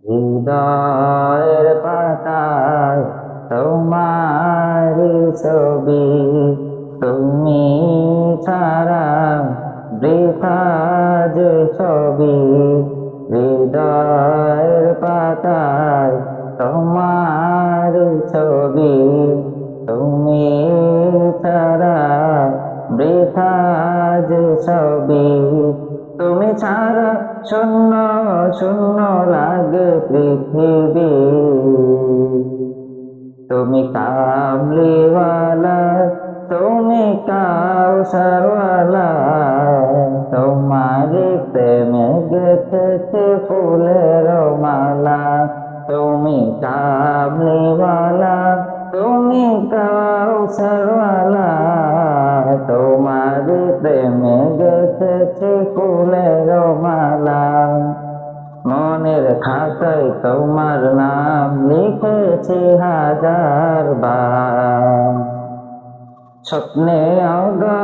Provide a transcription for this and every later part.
হৃদয়ের পাতায় তোমার ছবি, তুমি ছাড়া বৃথা যে ছবি। হৃদয়ের পাতায় তোমার ছবি, তুমি ছাড়া বৃথা যে ছবি। তুমি ছাড়া শূন্য শূন্য লাগে পৃথিবী। তুমি কামলিওয়ালা, তুমি কাউসারওয়ালা, তোমার প্রেমে গেঁথেছে ফুলের মালা। তুমি কামলিওয়ালা, তুমি কাউসারওয়ালা, তোমার প্রেমে গেঁথেছে ফুলের মালা। মনের খাতায় তোমার নাম লিখেছি হাজার বার। স্বপ্নে অগো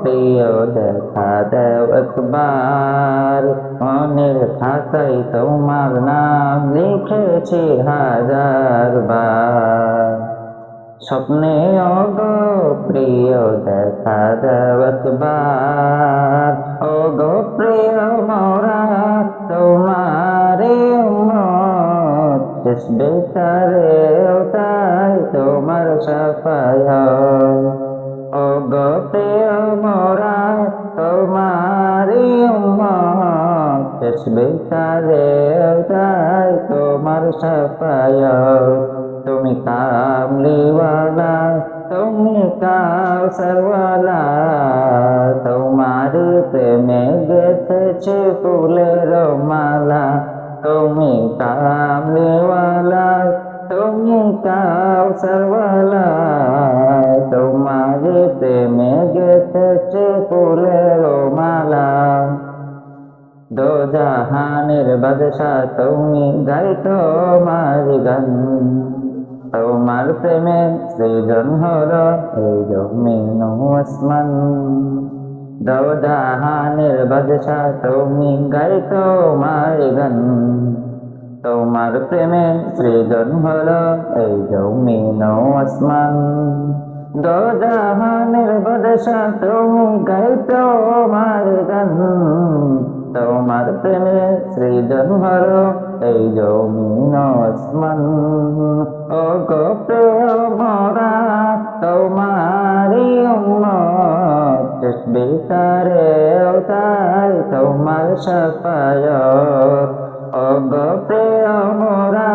প্রিয় দেখা দেও একবার। মনের খাতায় তোমার নাম লিখেছি হাজার বার। স্বপ্নে অগো প্রিয় দেখা দেও একবার। ওগো প্রিয় মোরা তোমারে উম্মত, শেষ বেচারেও তাই তোমার শাফায়াত। ওগো প্রিয় মোরা তোমারে উম্মত, শেষ বেচারেও তাই তোমার শাফায়াত। তুমি কামলিওয়ালা, তুমি কাউসারওয়ালা, তোমার প্রেমে গেঁথেছে ফুলের মালা। তুমি কামলিওয়ালা, তুমি কাউসারওয়ালা, তোমার প্রেমে গেঁথেছে ফুলের মালা। দো জাহানের বাদশা তুমি, গাই তোমার গান। তোমার প্রেমে সৃজন হলো এই জমিন ও আসমান। দো জাহানের বাদশা তুমি, গাই তোমার গান। তোমার প্রেমে সৃজন হলো এই জমিন ও আসমান। দো জাহানের বাদশা তুমি, গাই তোমার গান। তোমার প্রেমে সৃজন হলো এই জমিন আসমান। ওগো প্রিয় মোরা তোমারি উম্মত, শেষ বেচারেও তাই তোমার শাফায়াত। ওগো প্রিয় মোরা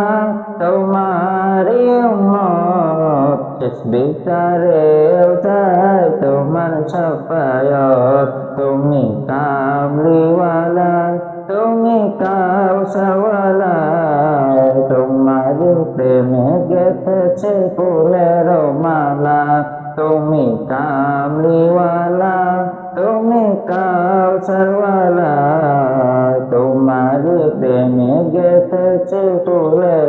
তোমারি উম্মত, শেষ বেচারেও তাই তোমার শাফায়াত। তুমি কামলিওয়ালা, তুমি কাউসারওয়ালা, তোমার প্রেমে গেঁথেছে ফুলের মালা। তুমি কামলিওয়ালা, তুমি কাউসারওয়ালা, তোমার প্রেমে গেঁথেছে ফুলের